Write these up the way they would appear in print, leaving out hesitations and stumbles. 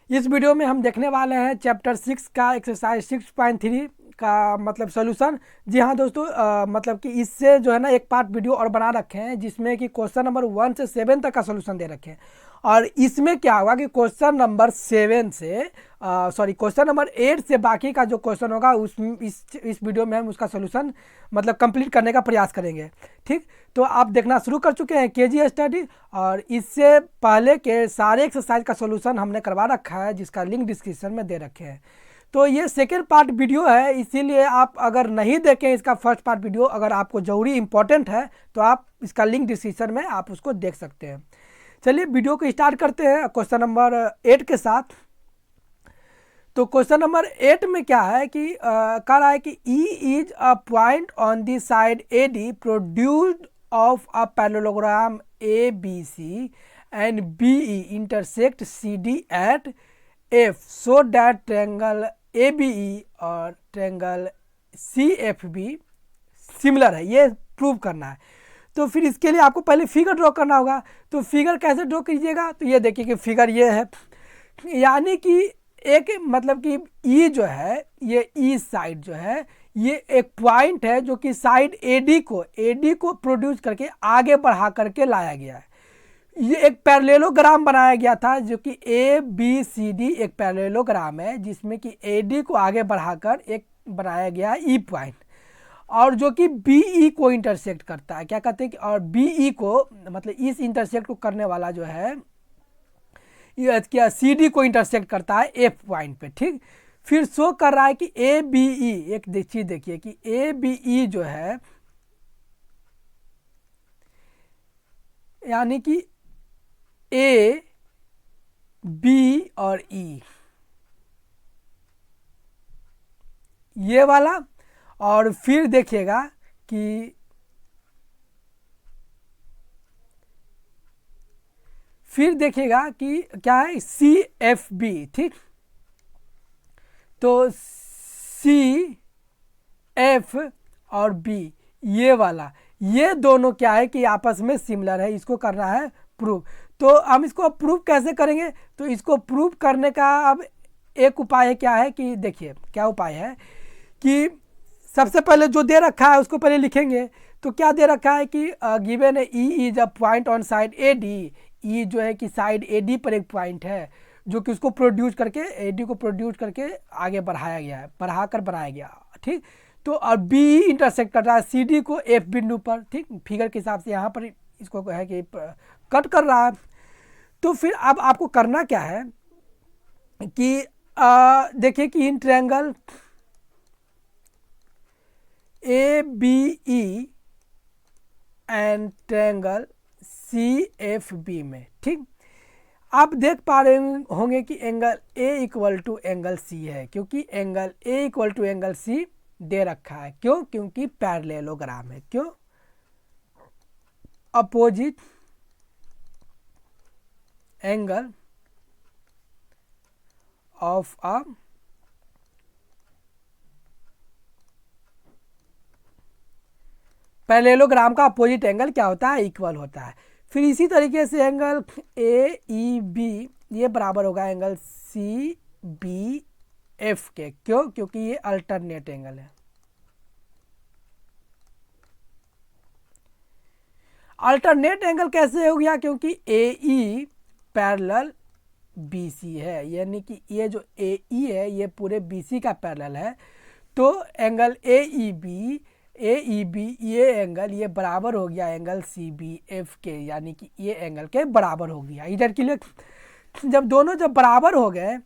इस वीडियो में हम देखने वाले हैं चैप्टर 6 का एक्सरसाइज 6.3 का मतलब सोल्यूशन। जी हाँ दोस्तों, मतलब कि इससे जो है ना एक पार्ट वीडियो और बना रखे हैं जिसमें कि क्वेश्चन नंबर 1 से 7 तक का सोल्यूशन दे रखे हैं। और इसमें क्या होगा कि क्वेश्चन नंबर 7 से क्वेश्चन नंबर 8 से बाकी का जो क्वेश्चन होगा उस इस वीडियो में हम उसका सोल्यूशन मतलब कंप्लीट करने का प्रयास करेंगे। ठीक, तो आप देखना शुरू कर चुके हैं केजी स्टडी, और इससे पहले के सारे एक्सरसाइज का सोल्यूशन हमने करवा रखा है जिसका लिंक डिस्क्रिप्शन में दे रखे हैं। तो ये सेकेंड पार्ट वीडियो है, इसीलिए आप अगर नहीं देखें इसका फर्स्ट पार्ट वीडियो, अगर आपको जरूरी इंपॉर्टेंट है तो आप इसका लिंक डिस्क्रिप्शन में आप उसको देख सकते हैं। चलिए वीडियो को स्टार्ट करते हैं क्वेश्चन नंबर 8 के साथ। तो क्वेश्चन नंबर 8 में क्या है कि कह रहा है कि E is a point on the side AD produced of a parallelogram ABC and BE intersect CD at F so that triangle ABE और ट्रायंगल CFB सिमिलर है, ये प्रूव करना है। तो फिर इसके लिए आपको पहले फिगर ड्रॉ करना होगा। तो फिगर कैसे ड्रॉ कीजिएगा, तो ये देखिए कि फिगर ये है, यानी कि एक मतलब कि ई जो है, ये ई साइड जो है ये एक पॉइंट है जो कि साइड एडी को प्रोड्यूस करके आगे बढ़ा करके लाया गया है। ये एक पैरेललोग्राम बनाया गया था जो कि ABCD एक पैरेललोग्राम है जिसमें कि AD को आगे बढ़ाकर एक बनाया गया है ई पॉइंट, और जो कि BE को इंटरसेक्ट करता है। क्या कहते हैं कि और BE को मतलब इस इंटरसेक्ट को करने वाला जो है ये क्या CD को इंटरसेक्ट करता है F पॉइंट पे। ठीक, फिर शो कर रहा है कि ABE एक चीज देखिए कि ABE जो है यानी कि A, B और E ये वाला, और फिर देखिएगा कि क्या है CFB। ठीक, तो CF और B ये वाला, ये दोनों क्या है कि आपस में सिमिलर है, इसको करना है प्रूव। तो हम इसको प्रूव कैसे करेंगे, तो इसको प्रूव करने का अब एक उपाय है, क्या है कि देखिए क्या उपाय है कि सबसे पहले जो दे रखा है उसको पहले लिखेंगे। तो क्या दे रखा है कि गिवन है E is a point on side AD। E जो है कि साइड AD पर एक पॉइंट है जो कि उसको प्रोड्यूस करके AD को प्रोड्यूस करके आगे बढ़ाया गया है, बढ़ाकर बनाया गया। ठीक, तो और BE इंटरसेक्ट कर रहा है CD को F बिंदु पर। ठीक, फिगर के हिसाब से यहाँ पर इसको है कि कट कर रहा है। तो फिर अब आपको करना क्या है कि देखिए कि इन triangle ABE and triangle CFB में, ठीक, आप देख पा रहे होंगे कि angle A equal to angle C है, क्योंकि angle A equal to angle C दे रखा है। क्यों? क्योंकि पैरेललोग्राम है। क्यों? Opposite angle of a parallelogram का अपोजिट एंगल क्या होता है? इक्वल होता है। फिर इसी तरीके से एंगल AEB ये बराबर होगा एंगल CBF के। क्यों? क्योंकि ये अल्टरनेट एंगल है। अल्टरनेट एंगल कैसे हो गया? क्योंकि AE पैरेलल BC है, यानी कि ये जो AE है ये पूरे BC का पैरेलल है। तो एंगल AEB ये एंगल ये बराबर हो गया एंगल CBF के, यानी कि ये एंगल के बराबर हो गया। इधर के लिए जब दोनों बराबर हो गए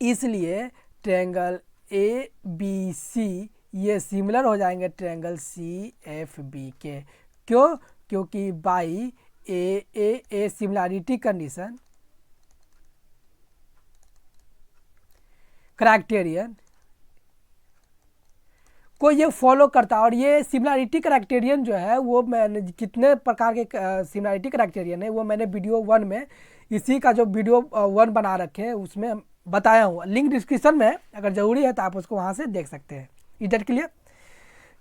इसलिए ट्रायंगल ABC ये सिमिलर हो जाएंगे ट्रायंगल CFB के। क्यों? क्योंकि by A similarity condition criterion को ये फॉलो करता है। और ये सिमिलरिटी क्राइटेरियन जो है वो मैंने कितने प्रकार के सिमिलरिटी क्राइटेरियन है वो मैंने वीडियो 1 में, इसी का जो वीडियो 1 बना रखे हैं उसमें बताया हूँ, लिंक डिस्क्रिप्शन में, अगर ज़रूरी है तो आप उसको वहाँ से देख सकते हैं। इधर के लिए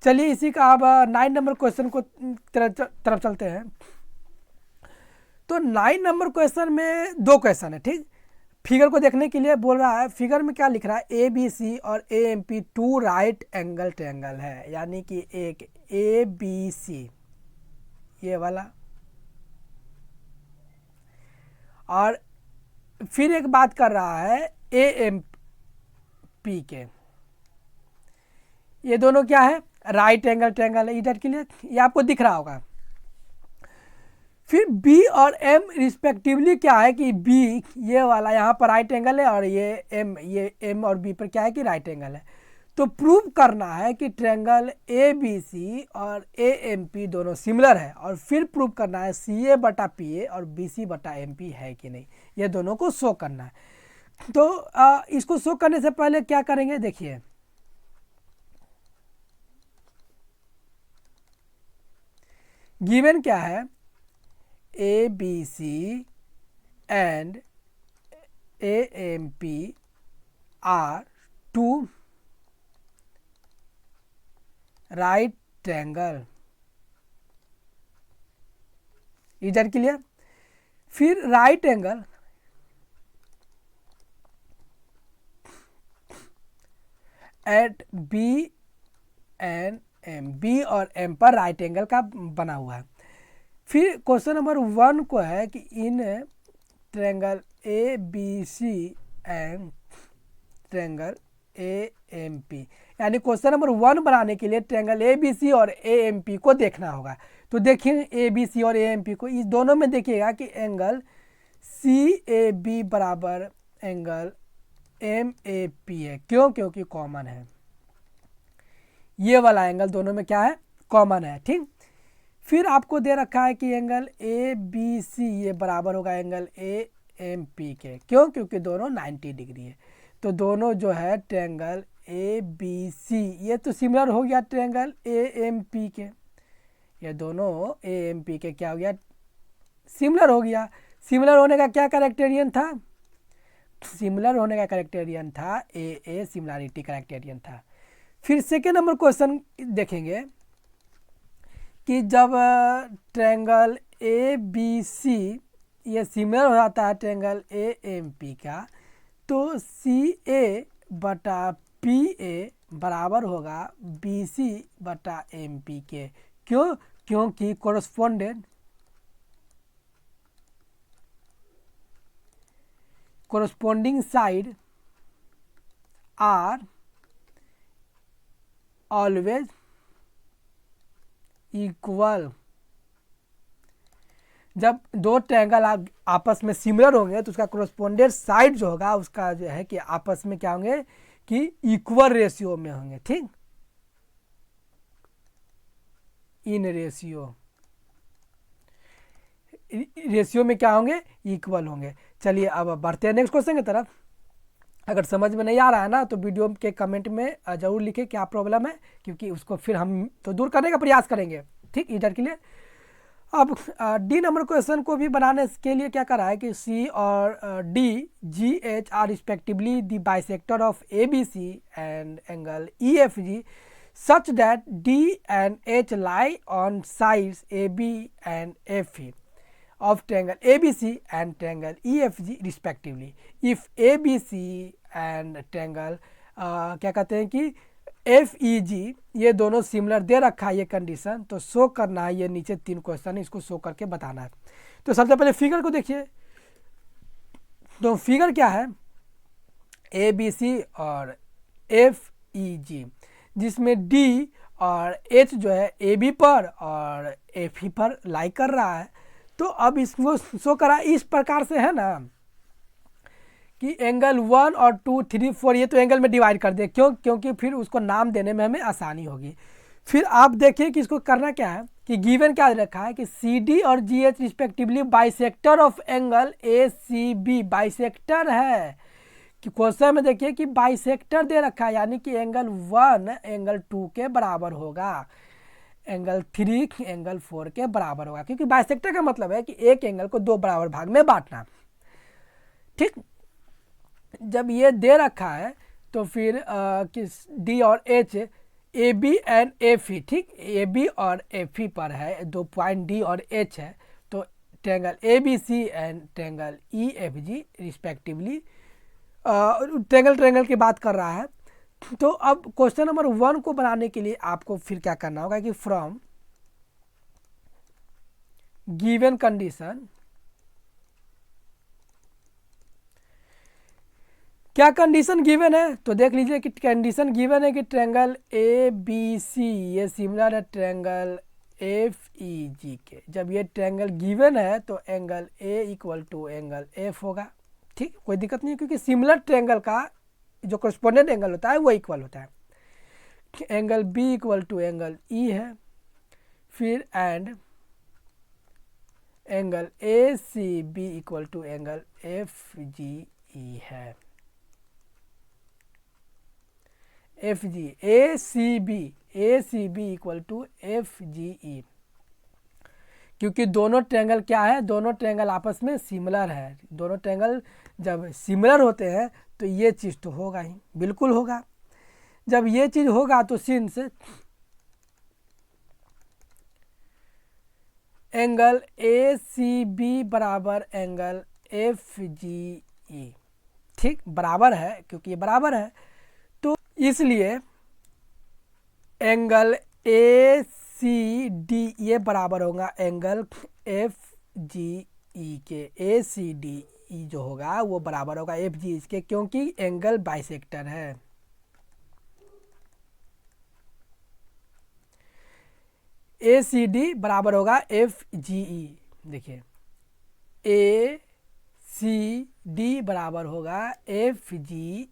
चलिए इसी का अब 9 नंबर क्वेश्चन को तरफ चलते हैं। तो 9 नंबर क्वेश्चन में 2 क्वेश्चन है। ठीक, फिगर को देखने के लिए बोल रहा है, फिगर में क्या लिख रहा है, ए बी सी और A M P two right angle triangle है, यानी कि एक ए बी सी ये वाला, और फिर एक बात कर रहा है ए एम पी के, ये दोनों क्या है, राइट एंगल ट्रायंगल है। इधर के लिए ये आपको दिख रहा होगा। फिर B और M रिस्पेक्टिवली क्या है कि B ये वाला यहाँ पर राइट एंगल है और ये M और B पर क्या है कि राइट एंगल है। तो प्रूव करना है कि ट्रायंगल ABC और AMP दोनों सिमिलर है, और फिर प्रूव करना है CA बटा PA और BC बटा MP है कि नहीं, ये दोनों को शो करना है। तो इसको शो करने से पहले क्या करेंगे, देखिए गिवन क्या है, ABC and AMP are two right triangle, इधर के लिए। फिर right angle at B and M, B और M पर राइट एंगल का बना हुआ है। फिर क्वेश्चन नंबर 1 को है कि इन triangle A B C and triangle A M P, यानी क्वेश्चन नंबर 1 बनाने के लिए ट्रायंगल ए बी सी और ए एम पी को देखना होगा। तो देखिए ए बी सी और ए एम पी को, इस दोनों में देखिएगा कि एंगल सी ए बी बराबर एंगल एम ए पी है। क्यों? क्योंकि कॉमन है, ये वाला एंगल दोनों में क्या है, कॉमन है। ठीक, फिर आपको दे रखा है कि एंगल ए बी सी ये बराबर होगा एंगल ए एम पी के। क्यों? क्योंकि दोनों 90 डिग्री है। तो दोनों जो है ट्रायंगल ए बी सी ये तो सिमिलर हो गया ट्रायंगल ए एम पी के, ये दोनों ए एम पी के क्या हो गया, सिमिलर हो गया। सिमिलर होने का क्या क्राइटेरियन था, सिमिलर होने का क्राइटेरियन था ए सिमिलरिटी क्राइटेरियन था। फिर सेकेंड नंबर क्वेश्चन देखेंगे कि जब ट्रायंगल ए बी सी ये सिमिलर हो जाता है ट्रायंगल ए एम पी का, तो सी ए बटा पी ए बराबर होगा बी सी बटा एम पी के। क्यों? क्योंकि corresponding side are always equal। जब दो ट्रायंगल आपस में सिमिलर होंगे तो उसका corresponding साइड जो होगा उसका जो है कि आपस में क्या होंगे कि इक्वल रेशियो में होंगे। ठीक, इन रेशियो में क्या होंगे, इक्वल होंगे। चलिए अब बढ़ते हैं नेक्स्ट क्वेश्चन की तरफ। अगर समझ में नहीं आ रहा है ना तो वीडियो के कमेंट में ज़रूर लिखें क्या प्रॉब्लम है, क्योंकि उसको फिर हम तो दूर करने का प्रयास करेंगे। ठीक, इधर के लिए अब डी नंबर क्वेश्चन को भी बनाने के लिए क्या करा है कि सी और D G H are respectively the bisector of A B C and angle E F G such that D and H lie on sides AB and FE of triangle ABC and triangle EFG respectively. If ABC and triangle क्या कहते हैं कि FEG ये दोनों similar दे रखा है ये condition, तो शो करना है, ये नीचे 3 क्वेश्चन है इसको शो करके बताना है। तो सबसे पहले फिगर को देखिए। तो फिगर क्या है, ABC और FEG जिसमें D और H जो है ए बी पर और एफ ई पर लाई कर रहा है। तो अब इसको शो करा इस प्रकार से है ना कि एंगल 1 और 2 3 4 ये तो एंगल में डिवाइड कर दे। क्यों? क्योंकि फिर उसको नाम देने में हमें आसानी होगी। फिर आप देखिए कि इसको करना क्या है कि गिवन क्या रखा है कि सी डी और G H respectively bisector of angle A C B, bisector है कि क्वेश्चन में देखिए कि बाइसेक्टर दे रखा है, यानी कि एंगल 1 एंगल 2 के बराबर होगा, एंगल 3 एंगल 4 के बराबर होगा। क्योंकि बाइसेक्टर का मतलब है कि एक एंगल को 2 बराबर भाग में बांटना। ठीक, जब ये दे रखा है तो फिर किस डी और H A B and F E, ठीक, ए बी और एफ ई पर है, 2 पॉइंट डी और एच है। तो triangle A B C and triangle E F G respectively triangle की बात कर रहा है। तो अब क्वेश्चन नंबर 1 को बनाने के लिए आपको फिर क्या करना होगा कि फ्रॉम गिवन कंडीशन, क्या कंडीशन गिवन है तो देख लीजिए कि कंडीशन गिवन है कि ट्रायंगल ए बी सी ये सिमिलर है ट्रायंगल एफ ई जी के। जब ये ट्रायंगल गिवन है तो angle A equal to angle F होगा। ठीक, कोई दिक्कत नहीं है क्योंकि सिमिलर ट्रायंगल का जो करस्पॉन्डेंट एंगल होता है वो इक्वल होता है। Angle B equal to angle E है, फिर and angle A C B equal to angle F G E है। F G A C B equal to F G E, क्योंकि दोनों ट्रायंगल क्या है, दोनों ट्रायंगल आपस में सिमिलर है। दोनों ट्रायंगल जब सिमिलर होते हैं तो ये चीज़ तो होगा ही, बिल्कुल होगा। जब ये चीज़ होगा तो since angle A C B बराबर एंगल एफ जी ई, ठीक बराबर है, क्योंकि ये बराबर है तो इसलिए एंगल ए सी डी ये बराबर होगा एंगल एफ जी ई के। ए सी डी ई जो होगा वो बराबर होगा एफ जी इसके, क्योंकि एंगल बाइसेक्टर है। ए सी डी बराबर होगा एफ जी ई। देखिए ए सी डी बराबर होगा एफ जी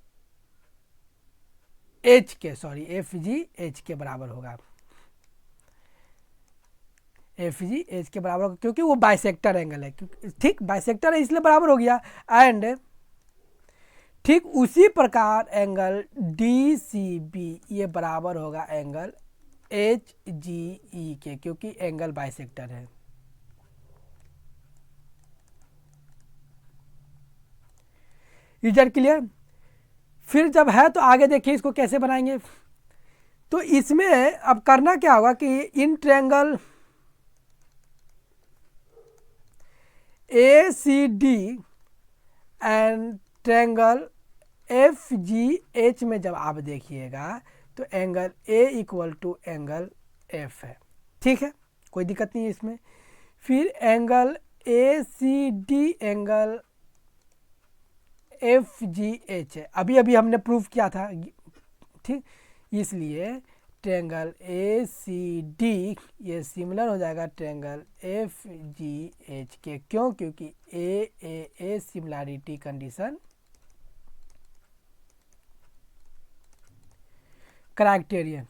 एच के, सॉरी एफ जी एच के बराबर होगा, एफ जी एच के बराबर होगा क्योंकि वो बाइसेक्टर एंगल है। ठीक, बाइसेक्टर है इसलिए बराबर हो गया। एंड ठीक उसी प्रकार एंगल डी सी बी ये बराबर होगा एंगल एच जी ई के, क्योंकि एंगल बाइसेक्टर है। Is that clear? फिर जब है तो आगे देखिए इसको कैसे बनाएंगे। तो इसमें अब करना क्या होगा कि इन triangle A C D and triangle F G H में जब आप देखिएगा तो angle A equal to angle F है। ठीक है, कोई दिक्कत नहीं है इसमें। फिर angle A C D angle F G H है, अभी अभी हमने प्रूव किया था। ठीक, इसलिए ट्रायंगल ए सी डी ये सिमिलर हो जाएगा ट्रायंगल एफ जी एच के। क्यों? क्योंकि ए सिमिलैरिटी कंडीशन क्राइटेरियन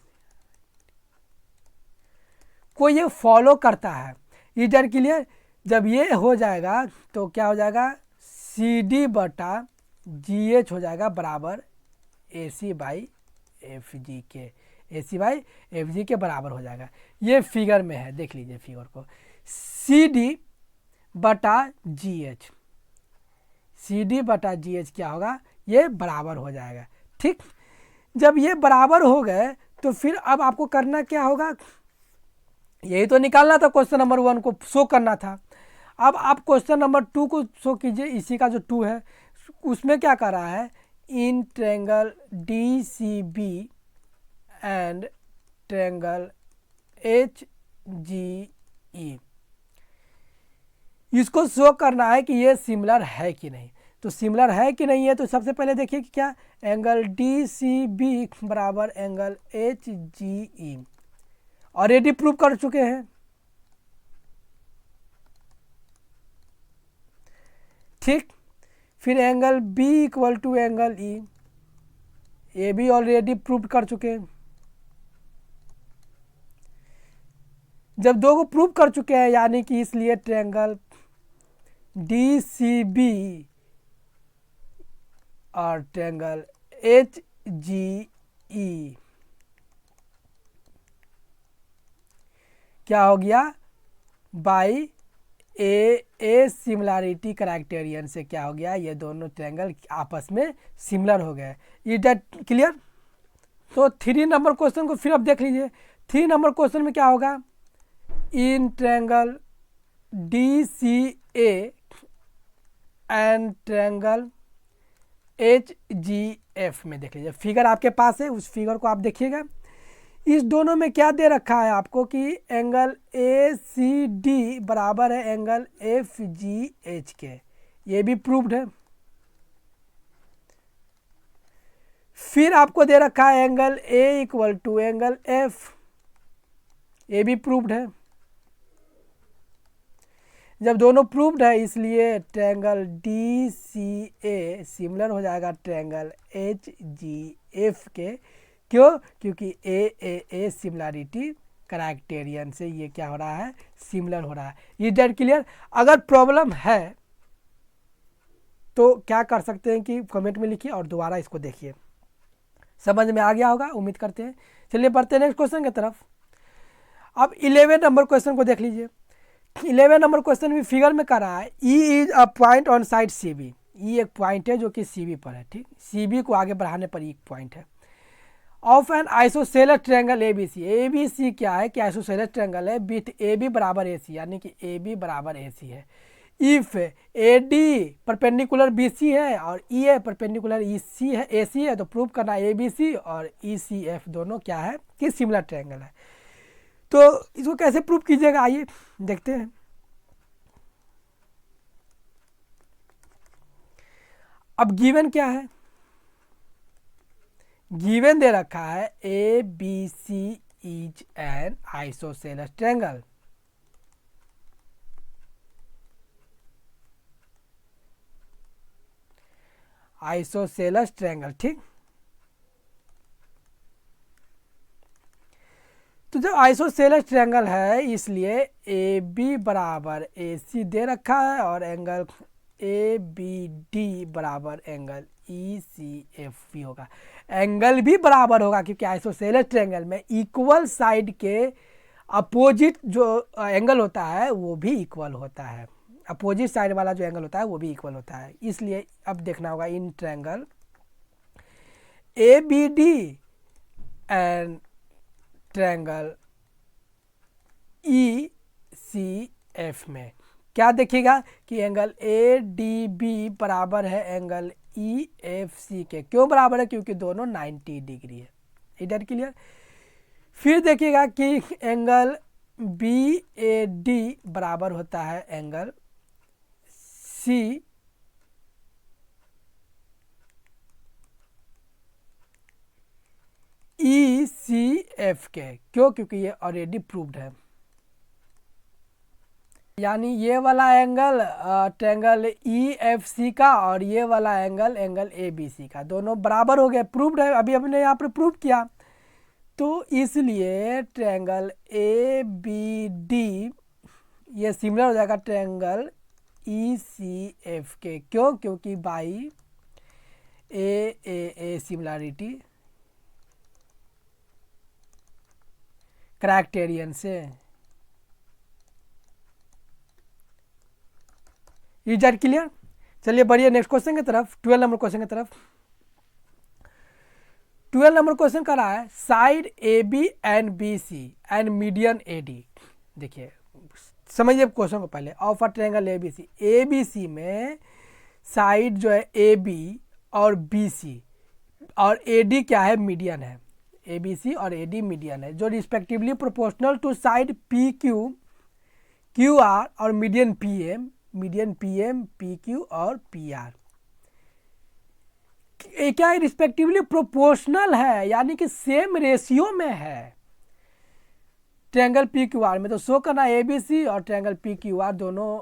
को ये फॉलो करता है। इधर के लिए जब ये हो जाएगा तो क्या हो जाएगा, सी डी बटा जी एच हो जाएगा बराबर A C by F G के। ए सी बाई एफ जी के बराबर हो जाएगा। ये फिगर में है, देख लीजिए फिगर को। सी डी बटा जी एच, सी डी बटा जी एच क्या होगा, ये बराबर हो जाएगा। ठीक, जब ये बराबर हो गए तो फिर अब आपको करना क्या होगा, यही तो निकालना था, क्वेश्चन नंबर 1 को शो करना था। अब आप क्वेश्चन नंबर 2 को शो कीजिए। इसी का जो 2 है उसमें क्या कर रहा है, in triangle D C B and triangle H G E, इसको शो करना है कि ये सिमिलर है कि नहीं। तो सिमिलर है कि नहीं है तो सबसे पहले देखिए कि क्या एंगल डी सी बी बराबर angle H G E already prove कर चुके हैं। ठीक, फिर angle B equal to angle E, ये भी ऑलरेडी प्रूव कर चुके हैं। जब दो को प्रूव कर चुके हैं यानी कि इसलिए ट्रायंगल डी सी बी और ट्रायंगल एच जी ई क्या हो गया, बाई ए सिमिलैरिटी क्राइटेरियन से क्या हो गया, ये दोनों ट्रायंगल आपस में सिमिलर हो गए। Is that clear? तो 3 नंबर क्वेश्चन को फिर अब देख लीजिए। 3 नंबर क्वेश्चन में क्या होगा, इन triangle D C A and triangle HGF में देख लीजिए, फिगर आपके पास है, उस फिगर को आप देखिएगा। इस दोनों में क्या दे रखा है आपको कि एंगल ACD बराबर है एंगल FGH के, ये भी प्रूव्ड है। फिर आपको दे रखा है angle A equal to angle F, ये भी प्रूव्ड है। जब दोनों प्रूव्ड है इसलिए ट्रायंगल DCA सिमिलर हो जाएगा ट्रायंगल HGF के। क्यों? क्योंकि AAA सिमिलरिटी क्राइटेरियन से ये क्या हो रहा है, सिमिलर हो रहा है। ये डेट क्लियर। अगर प्रॉब्लम है तो क्या कर सकते हैं कि कमेंट में लिखिए और दोबारा इसको देखिए। समझ में आ गया होगा, उम्मीद करते हैं। चलिए बढ़ते हैं नेक्स्ट क्वेश्चन की तरफ। अब 11 नंबर क्वेश्चन को देख लीजिए। 11 नंबर क्वेश्चन भी फिगर में कर रहा है E is a point on side CB। E एक पॉइंट है जो कि CB पर है, ठीक। CB को आगे बढ़ाने पर एक पॉइंट है। Of N isosceles triangle ABC। ABC क्या है कि आइसोसेलेस ट्रायंगल है विथ AB बराबर AC, यानी कि AB बराबर AC है। इफ AD परपेंडिकुलर BC है और EA परपेंडिकुलर EC है, AC है, तो प्रूव करना ABC और ECF दोनों क्या है कि सिमिलर ट्रायंगल है। तो इसको कैसे प्रूव कीजिएगा, आइए देखते हैं। अब गिवन क्या है, गिवन दे रखा है ABC is an isosceles triangle. Isosceles triangle, ठीक। तो जब आइसोसेलेस ट्रायंगल है इसलिए AB बराबर AC दे रखा है और एंगल ABD बराबर एंगल ECF भी होगा। एंगल भी बराबर होगा क्योंकि आइसोसेलेस ट्रायंगल में इक्वल साइड के अपोजिट जो एंगल होता है वो भी इक्वल होता है। अपोजिट साइड वाला जो एंगल होता है वो भी इक्वल होता है। इसलिए अब देखना होगा इन triangle ABD and triangle ECF में क्या देखिएगा कि एंगल ADB बराबर है एंगल EFC के। क्यों बराबर है? क्योंकि दोनों 90 डिग्री है। इधर क्लियर। फिर देखिएगा कि एंगल BAD बराबर होता है एंगल ECF के। क्यों? क्योंकि ये ऑलरेडी प्रूव्ड है। यानी ये वाला एंगल ट्रायंगल EFC का और ये वाला एंगल ABC का, दोनों बराबर हो गए, प्रूव्ड है। अभी हमने यहाँ पर प्रूव किया। तो इसलिए ट्रायंगल ABD ये सिमिलर हो जाएगा ट्रायंगल ECF के। क्यों? क्योंकि बाई AAA सिमिलरिटी क्राइटेरियन से। Is that clear? चलिए बढ़िए नेक्स्ट क्वेश्चन की तरफ, 12 नंबर क्वेश्चन की तरफ। 12 नंबर क्वेश्चन कर रहा है side AB and BC and median AD। देखिए समझिए क्वेश्चन को पहले। ऑफ अ ट्रायंगल ABC में साइड जो है AB और BC और AD क्या है, मीडियन है। ABC और AD मीडियन है जो respectively proportional to side PQ QR और मीडियन PM PQ और PR। क्या है? रिस्पेक्टिवली प्रोपोर्शनल है, यानी कि सेम रेशियो में है ट्रायंगल PQR में। तो शो करना ABC और ट्रायंगल PQR दोनों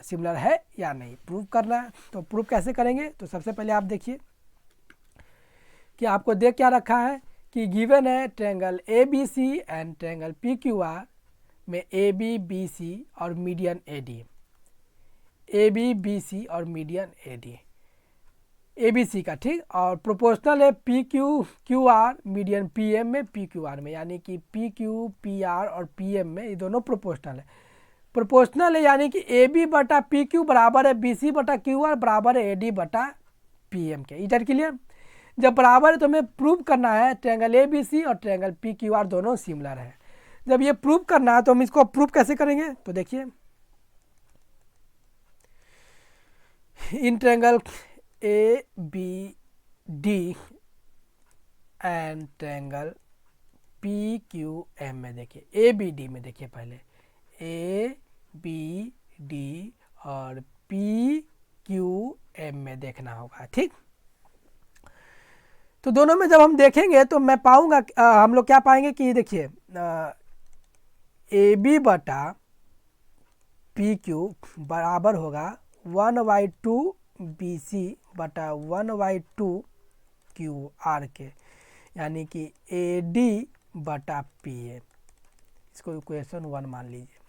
सिमिलर है या नहीं, प्रूव करना है। तो प्रूव कैसे करेंगे? तो सबसे पहले आप देखिए कि आपको देख क्या रखा है कि गिवन है triangle ABC and triangle PQR में ABBC और मीडियन AD। ABBC और मीडियन AD ABC का, ठीक। और प्रोपोर्शनल है PQQR मीडियन PM में PQR में, यानी कि PQ PR और PM में ये दोनों प्रोपोर्शनल है। प्रोपोर्शनल है यानी कि AB बटा PQ बराबर है BC बटा QR बराबर है AD बटा PM के। इधर क्लियर? जब बराबर है तो हमें प्रूव करना है ट्रायंगल ABC और ट्रायंगल PQR दोनों सिमिलर है। जब ये प्रूव करना है तो हम इसको प्रूव कैसे करेंगे? तो देखिए इन triangle A B D and triangle P Q M में देखिए, ए बी डी में देखिए, पहले ए बी डी और पी क्यू एम में देखना होगा, ठीक। तो दोनों में जब हम देखेंगे तो मैं पाऊंगा, हम लोग क्या पाएंगे कि देखिए ए बी बटा पी क्यू बराबर होगा 1/2 बी सी बटा 1/2 क्यू आर के, यानी कि ए डी बटा पी ए। इसको इक्वेशन 1 मान लीजिए,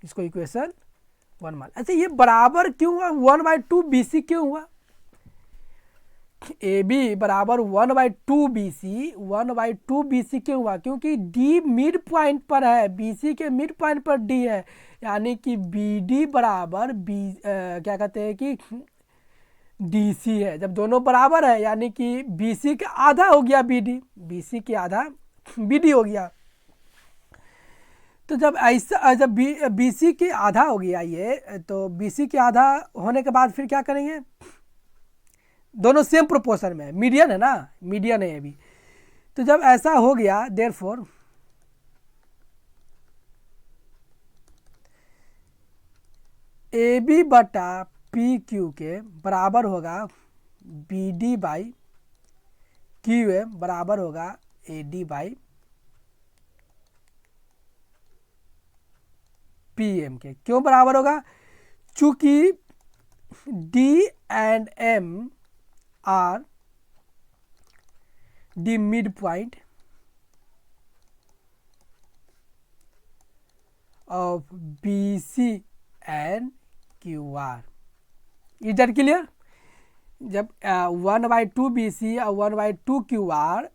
इसको इक्वेशन 1 मान। अच्छा, ये बराबर क्यों हुआ? 1/2 बी सी क्यों हुआ? ए बी बराबर 1/2 बी सी, 1/2 बी सी क्यों हुआ? क्योंकि डी मिड पॉइंट पर है, बी सी के मिड पॉइंट पर डी है, यानी कि बी डी बराबर क्या कहते हैं कि डी सी है। जब दोनों बराबर है यानी कि बी सी का आधा हो गया बी डी, बी सी के आधा बी डी हो गया। तो जब ऐसा, जब बी सी के आधा हो गया ये, तो बी सी के आधा होने के बाद फिर क्या करेंगे? दोनों सेम प्रोपोर्शन में, मीडियन है ना, मीडियन है ये भी। तो जब ऐसा हो गया, देयरफॉर ए बी बटा पी क्यू के बराबर होगा B D by Q M बराबर होगा A D by P M के। क्यों बराबर होगा? चूंकि D and M are the mid point of B C and Q R. Is that clear? जब 1/2 बी सी और 1/2 क्यू आर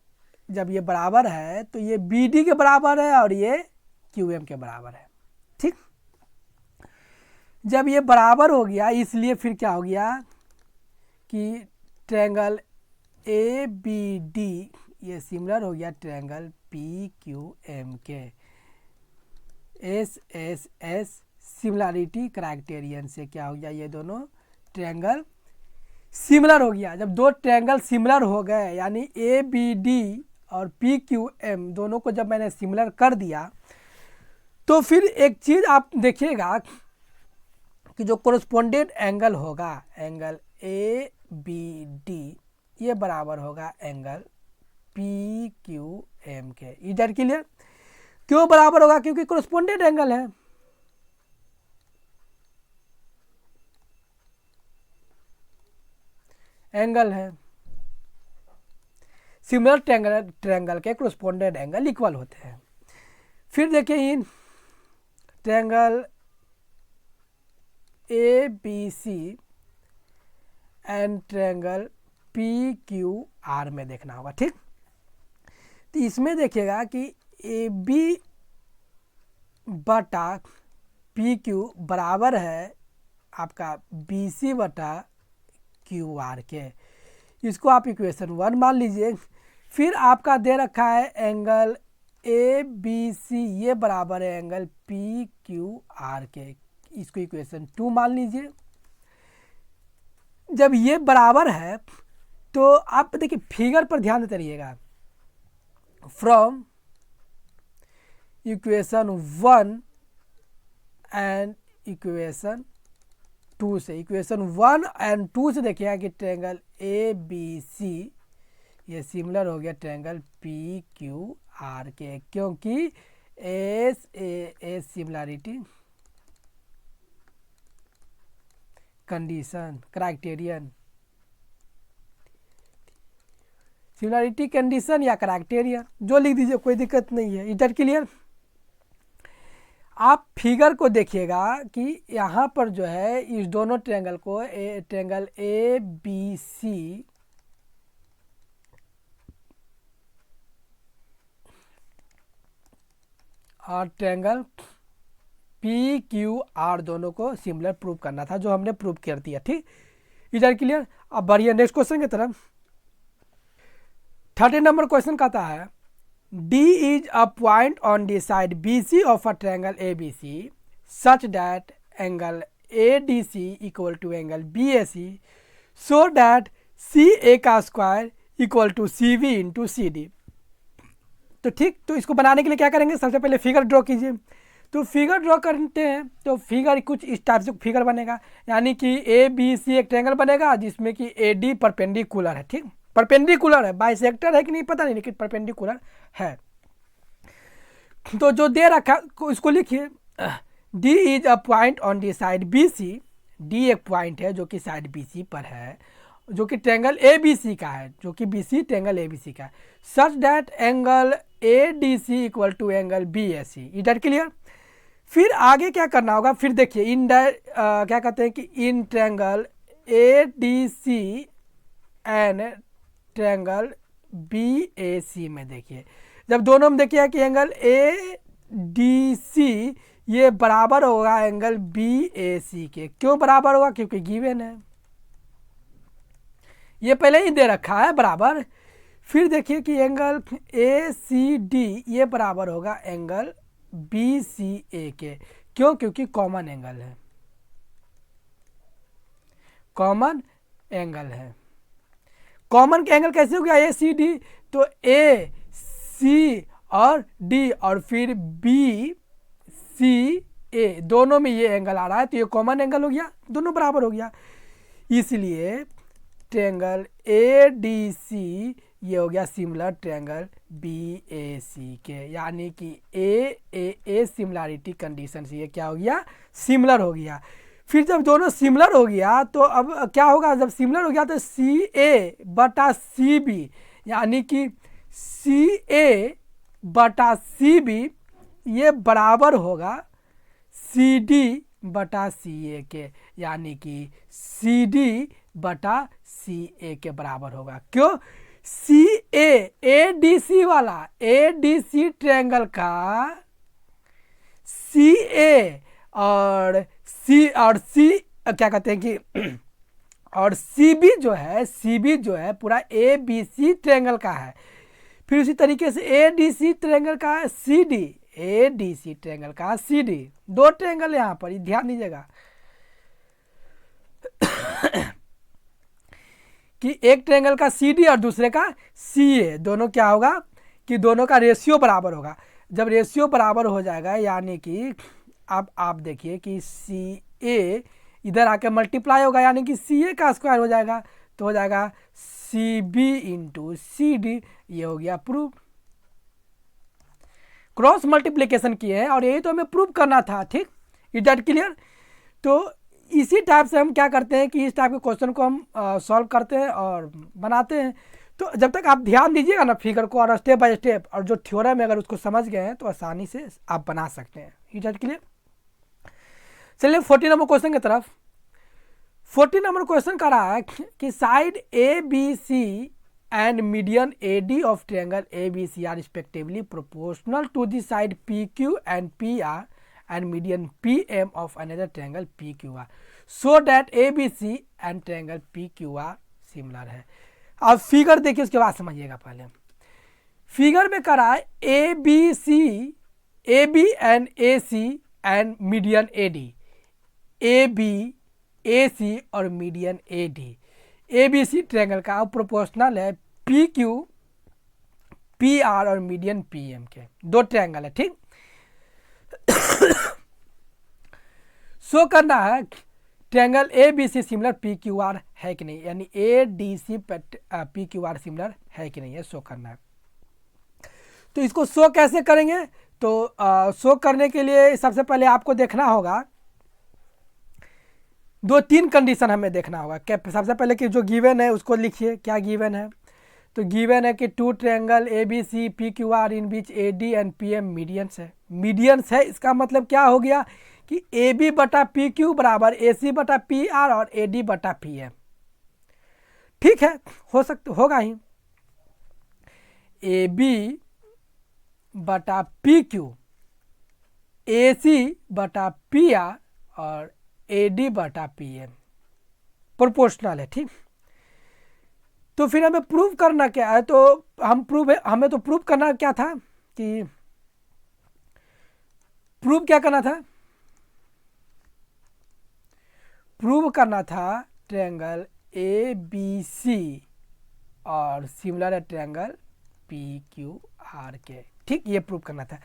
जब ये बराबर है तो ये बी डी के बराबर है और ये क्यू एम के बराबर है, ठीक। जब ये बराबर हो गया, इसलिए फिर क्या हो गया कि ट्रायंगल ए बी डी ये सिमिलर हो गया ट्रायंगल पी क्यू एम के। S S S similarity criterion से क्या हो गया? ये दोनों ट्रायंगल सिमिलर हो गया। जब दो ट्रायंगल सिमिलर हो गए, यानी ए बी डी और पी क्यू एम दोनों को जब मैंने सिमिलर कर दिया, तो फिर एक चीज़ आप देखिएगा कि जो कोरस्पोंडेड एंगल होगा, एंगल ए बी डी ये बराबर होगा एंगल पी क्यू एम के। Is that clear? क्यों बराबर होगा? क्योंकि कोरस्पोंडेड एंगल है। एंगल है, सिमिलर ट्रायंगल के कोरस्पोंडेड एंगल इक्वल होते हैं। फिर देखिए इन triangle A B C and triangle P Q R में देखना होगा, ठीक। तो इसमें देखिएगा कि ए बी बटा पी क्यू बराबर है आपका बी सी बटा क्यू आर के। इसको आप इक्वेशन 1 मान लीजिए। फिर आपका दे रखा है एंगल ए बी सी ये बराबर है एंगल पी क्यू आर के। इसको इक्वेशन 2 मान लीजिए। जब ये बराबर है तो आप देखिए फिगर पर ध्यान देते रहिएगा। फ्रॉम इक्वेशन 1 एंड इक्वेशन 2 से, इक्वेशन 1 एंड 2 से देखिएगा कि ट्रायंगल ए बी सी ये सिमिलर हो गया ट्रायंगल पी क्यू आर के, क्योंकि S A similarity condition criterion, similarity condition या क्राइटेरियन जो लिख दीजिए, कोई दिक्कत नहीं है। Is that clear? आप फिगर को देखिएगा कि यहाँ पर जो है इस दोनों ट्रायंगल को ट्रायंगल ए बी सी और ट्रायंगल पी क्यू आर दोनों को सिमिलर प्रूव करना था, जो हमने प्रूव कर दिया, ठीक। Is that clear? अब बढ़िए नेक्स्ट क्वेश्चन की तरफ। 30 नंबर क्वेश्चन कहता है D is a point on the side BC of a triangle ABC such that angle ADC equal to angle BAC so that CA का square equal to CV into CD। तो ठीक, तो इसको बनाने के लिए क्या करेंगे, सबसे पहले फिगर ड्रॉ कीजिए। तो फिगर ड्रॉ करते हैं तो फिगर कुछ इस टाइप से फिगर बनेगा, यानी कि ABC एक ट्रायंगल बनेगा जिसमें कि AD परपेंडिकुलर है। ठीक, परपेंडिकुलर है, बाइसेक्टर है कि नहीं पता नहीं, लेकिन परपेंडिकुलर है। तो जो दे रखा इसको लिखिए, D is a point on the side BC। D एक पॉइंट है जो कि साइड BC पर है, जो कि ट्रायंगल ABC का है, जो कि BC ट्रायंगल ABC का है, such that angle ADC equal to angle BAC। Is that clear? फिर आगे क्या करना होगा, फिर देखिए इन क्या कहते हैं कि इन triangle ADC and triangle BAC में देखिए, जब दोनों में देखिए कि एंगल ADC ये बराबर होगा एंगल BAC के। क्यों बराबर होगा? क्योंकि गिवन है, ये पहले ही दे रखा है बराबर। फिर देखिए कि एंगल ACD ये बराबर होगा एंगल BCA के। क्यों? क्योंकि कॉमन एंगल है, कॉमन एंगल है। कॉमन एंगल कैसे हो गया? ACD, तो AC और D और फिर BCA दोनों में ये एंगल आ रहा है, तो ये कॉमन एंगल हो गया, दोनों बराबर हो गया। इसलिए ट्रायंगल ADC ये हो गया सिमिलर ट्रायंगल BAC के, यानी कि A सिमिलरिटी कंडीशन से ये क्या हो गया? सिमिलर हो गया। फिर जब दोनों सिमिलर हो गया तो अब क्या होगा? जब सिमिलर हो गया तो CA बटा CB, यानी कि CA बटा CB ये बराबर होगा CD बटा CA के, यानी कि CD बटा CA के बराबर होगा। क्यों? CA ADC वाला, ADC ट्रायंगल का CA और C क्या कहते हैं कि और CB जो है पूरा ABC ट्रायंगल का है। फिर उसी तरीके से ADC ट्रायंगल का है CD, ADC ट्रायंगल का CD, दो ट्रायंगल यहाँ पर, ध्यान दीजिएगा कि एक ट्रायंगल का CD और दूसरे का CA, दोनों क्या होगा कि दोनों का रेशियो बराबर होगा। जब रेशियो बराबर हो जाएगा, यानी कि अब आप देखिए कि CA इधर आके मल्टीप्लाई होगा, यानी कि CA का स्क्वायर हो जाएगा, तो हो जाएगा CB इंटू CD। ये हो गया प्रूफ। क्रॉस मल्टीप्लिकेशन किए हैं और यही तो हमें प्रूव करना था। ठीक, इज दैट क्लियर? तो इसी टाइप से हम क्या करते हैं कि इस टाइप के क्वेश्चन को हम सॉल्व करते हैं और बनाते हैं। तो जब तक आप ध्यान दीजिएगा ना फिगर को, और स्टेप बाय स्टेप, और जो थ्योरम है अगर उसको समझ गए हैं तो आसानी से आप बना सकते हैं। Is that clear? चलिए 14 नंबर क्वेश्चन की तरफ। 14 नंबर क्वेश्चन कर रहा है कि side ABC and median AD of triangle ABC are respectively proportional to the side PQ and PR and median PM of another triangle PQR so that ABC and triangle PQR similar है। अब figure देखिए, उसके बाद समझिएगा। पहले figure में करा है ABC, AB and AC and median AD, AB, AC और median AD। ABC ट्रायंगल का प्रोपोर्शनल है PQ, PR और मीडियन PM के, दो ट्रायंगल है। ठीक, शो करना है ट्रायंगल ABC सिमिलर PQR है कि नहीं, यानी ADC PQR सिमिलर है कि नहीं, है शो करना है। तो इसको शो कैसे करेंगे? तो शो करने के लिए सबसे पहले आपको देखना होगा, दो तीन कंडीशन हमें देखना होगा। सबसे पहले कि जो गिवन है उसको लिखिए, क्या गिवन है। तो गिवन है कि two triangle ABC PQR in which AD and PM medians है। मीडियंस है, इसका मतलब क्या हो गया कि AB बटा PQ बराबर AC बटा PR और AD बटा PM। ठीक है, होगा ही। AB बटा PQ, AC बटा PR और AD बटा PM प्रोपोर्शनल है। ठीक, तो फिर हमें प्रूव करना क्या है? तो हमें तो प्रूव करना क्या था कि प्रूव क्या करना था? प्रूव करना था ट्रायंगल ए बी सी और सिमिलर है ट्रायंगल पी क्यू आर के। ठीक, ये प्रूव करना था।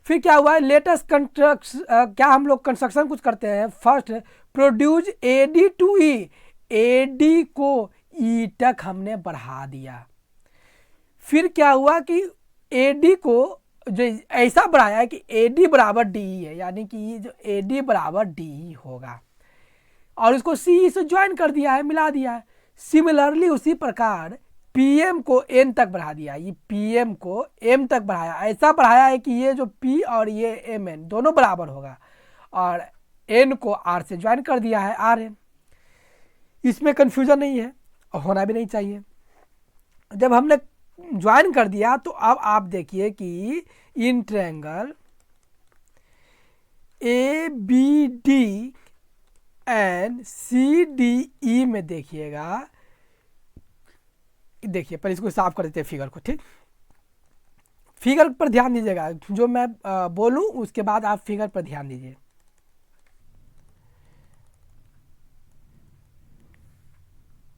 फिर क्या हुआ, लेटेस्ट क्या हम लोग कंस्ट्रक्शन कुछ करते हैं। First produce A D to E, A D को ई तक हमने बढ़ा दिया। फिर क्या हुआ कि ए डी को जो ऐसा बढ़ाया है कि ए डी बराबर डी ई है, यानी कि ये जो ए डी बराबर डी ई होगा, और इसको सी ई से ज्वाइन कर दिया है, मिला दिया है। सिमिलरली उसी प्रकार पीएम को एन तक बढ़ा दिया, ये पीएम को एम तक बढ़ाया, ऐसा बढ़ाया है कि ये जो पी और ये एम एन दोनों बराबर होगा, और एन को आर से ज्वाइन कर दिया है, आर एन। इसमें कन्फ्यूजन नहीं है और होना भी नहीं चाहिए। जब हमने ज्वाइन कर दिया तो अब आप देखिए कि इन triangle A B D and C D E में देखिएगा, देखिए पहले इसको साफ कर देते हैं फिगर को। ठीक, फिगर पर ध्यान दीजिएगा, जो मैं बोलूं उसके बाद आप फिगर पर ध्यान दीजिए।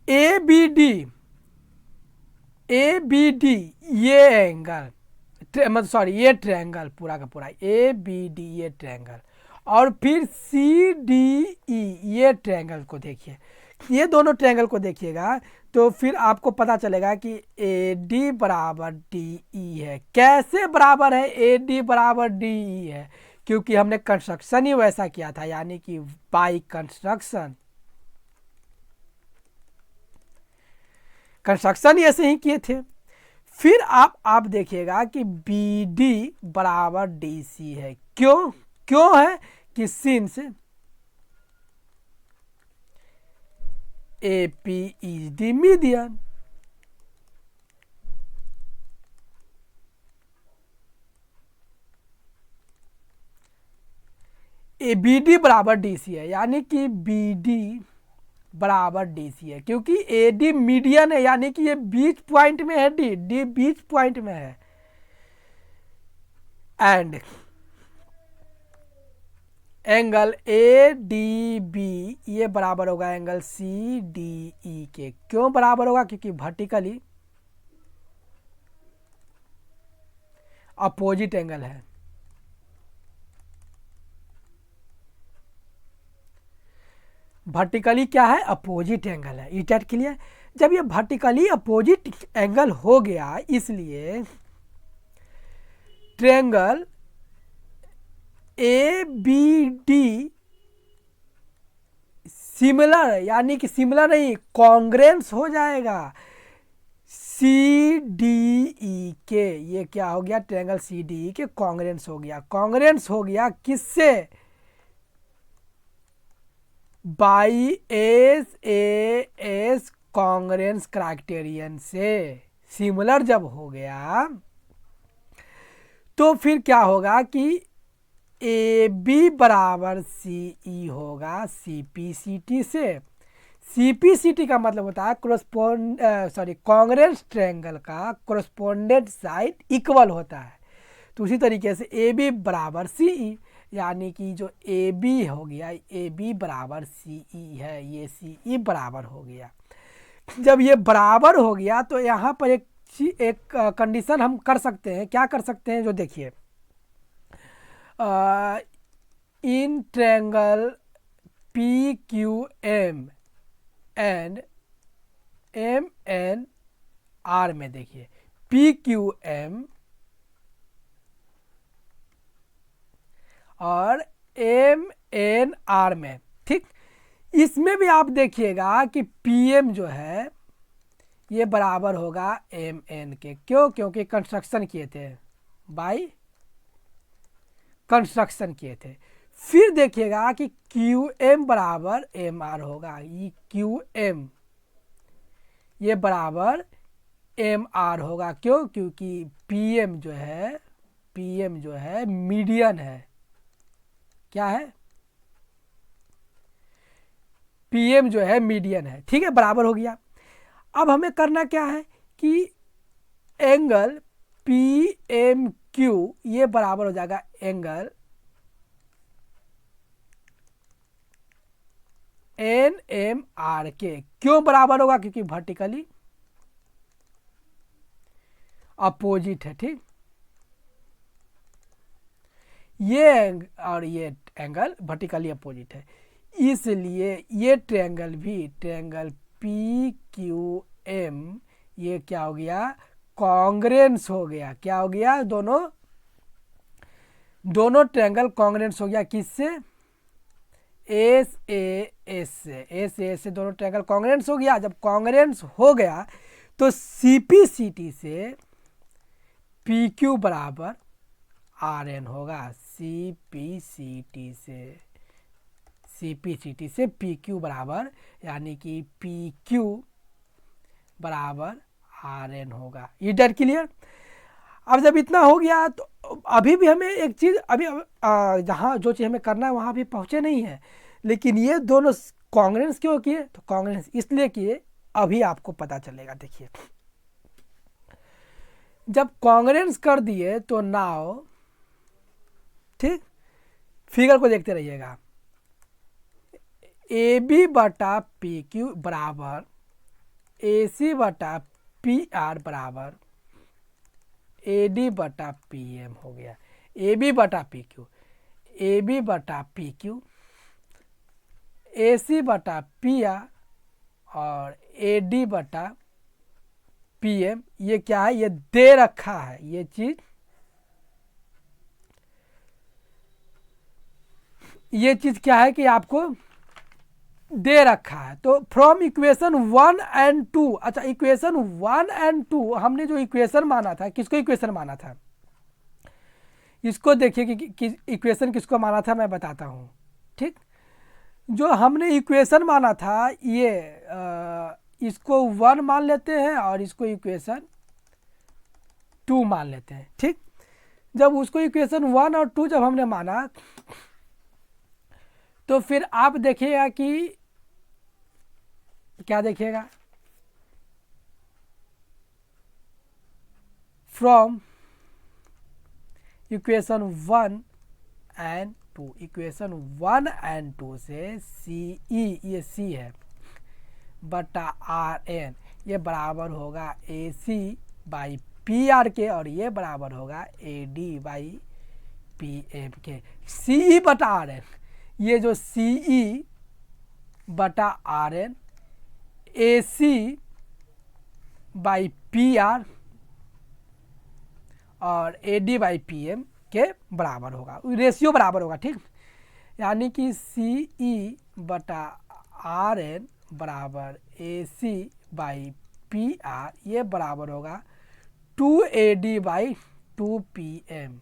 ए बी डी ये एंगल, मतलब सॉरी ये ट्रायंगल पूरा का पूरा ए बी डी ये ट्रायंगल, और फिर सी डी ई ये ट्रायंगल को देखिए, ये दोनों ट्रायंगल को देखिएगा तो फिर आपको पता चलेगा कि ए डी बराबर डी ई है। कैसे बराबर है ए डी बराबर डी ई है, क्योंकि हमने कंस्ट्रक्शन ही वैसा किया था, यानी कि बाई कंस्ट्रक्शन ऐसे ही किए थे। फिर आप देखिएगा कि बी डी बराबर डी सी है। क्यों है कि since A P is the median, A B D बराबर डी सी है, यानी कि बी डी बराबर डी सी है, क्योंकि ए डी मीडियन है, यानी कि ये बीच पॉइंट में है, डी बीच पॉइंट में है। And angle A D B ये बराबर होगा एंगल सी डी ई के। क्यों बराबर होगा, क्योंकि वर्टिकली अपोजिट एंगल है। वर्टिकली क्या है, अपोजिट एंगल है। ईटेट के लिए जब ये वर्टिकली अपोजिट एंगल हो गया, इसलिए triangle A B D similar, यानी कि सिमिलर नहीं कॉन्ग्रेंस हो जाएगा सी डी ई के। ये क्या हो गया, ट्रायंगल सी डी ई के कॉन्ग्रेंस हो गया। कॉन्ग्रेंस हो गया किससे, by S A S congruence criterion से। सिमिलर जब हो गया तो फिर क्या होगा कि ए बी बराबर सी ई होगा सी पी सी टी से। सी पी सी टी का मतलब होता है कॉन्ग्रेंस ट्रायंगल का कोरस्पोंडेंट साइड इक्वल होता है। तो उसी तरीके से ए बी बराबर सी ई, यानी कि जो ए बी हो गया, ए बी बराबर सी ई है, ये सी ई बराबर हो गया। जब ये बराबर हो गया तो यहाँ पर एक कंडीशन हम कर सकते हैं। क्या कर सकते हैं, जो देखिए इन triangle P Q M and M N R में देखिए, पी क्यू एम और एम एन आर में। ठीक, इसमें भी आप देखिएगा कि पी एम जो है ये बराबर होगा एम एन के। क्यों, क्योंकि कंस्ट्रक्शन किए थे, बाई कंस्ट्रक्शन किए थे। फिर देखिएगा कि क्यू एम बराबर एम आर होगा, ये क्यू एम ये बराबर एम आर होगा। क्यों, क्योंकि पी एम जो है मीडियन है। क्या है, पी एम जो है मीडियन है। ठीक है, बराबर हो गया। अब हमें करना क्या है कि एंगल पी एम क्यू ये बराबर हो जाएगा एंगल एन एम आर के। क्यों बराबर होगा? क्योंकि वर्टिकली अपोजिट है। ठीक, ये और ये एंगल वर्टिकली अपोजिट है, इसलिए ये ट्रायंगल भी, ट्रायंगल पी क्यू एम, ये क्या हो गया? कॉन्ग्रेंस हो गया। क्या हो गया? दोनों ट्रायंगल कॉन्ग्रेंस हो गया। किससे? एस ए एस से। एस ए एस से दोनों ट्रायंगल कॉन्ग्रेंस हो गया। जब कॉन्ग्रेंस हो गया तो सी पी सी टी से पी क्यू बराबर आर एन होगा। सी पी सी टी से पी क्यू बराबर, यानी कि पी क्यू बराबर आर एन होगा। ये डर क्लियर? अब जब इतना हो गया तो अभी भी हमें एक चीज़, अभी जहाँ जो चीज़ हमें करना है वहाँ भी पहुँचे नहीं है, लेकिन ये दोनों कांग्रेंस क्यों किए? तो कांग्रेंस इसलिए किए, अभी आपको पता चलेगा। देखिए, जब कांग्रेंस कर दिए तो नाउ, ठीक, फिगर को देखते रहिएगा। ए बी बटा पी क्यू बराबर ए सी बटा पी आर बराबर ए डी बटा पी एम हो गया। ए बी बटा पी क्यू, ए बी बटा पी क्यू, ए सी बटा पी आर और ए डी बटा पी एम। ये क्या है? ये दे रखा है। ये चीज क्या है कि आपको दे रखा है। तो फ्रॉम इक्वेशन 1 एंड 2, अच्छा इक्वेशन 1 एंड 2 हमने जो इक्वेशन माना था, किसको इक्वेशन माना था? इसको देखिए कि इक्वेशन किसको माना था, मैं बताता हूँ। ठीक, जो हमने इक्वेशन माना था ये इसको 1 मान लेते हैं और इसको इक्वेशन 2 मान लेते हैं। ठीक, जब उसको इक्वेशन 1 और 2 जब हमने माना तो फिर आप देखिएगा कि क्या देखिएगा? From equation 1 and 2, equation 1 and 2 से सी ई, ये सी है, बटा आर एन, ये बराबर होगा A C by P R के, और ये बराबर होगा A D by P M के। सी ई बटा आर एन, ये जो सी ई बटा R N A C by P R और A D by P M के बराबर होगा, रेशियो बराबर होगा। ठीक, यानी कि सी ई बटा आर एन बराबर A C by P R, ये बराबर होगा 2 A D by 2 P M.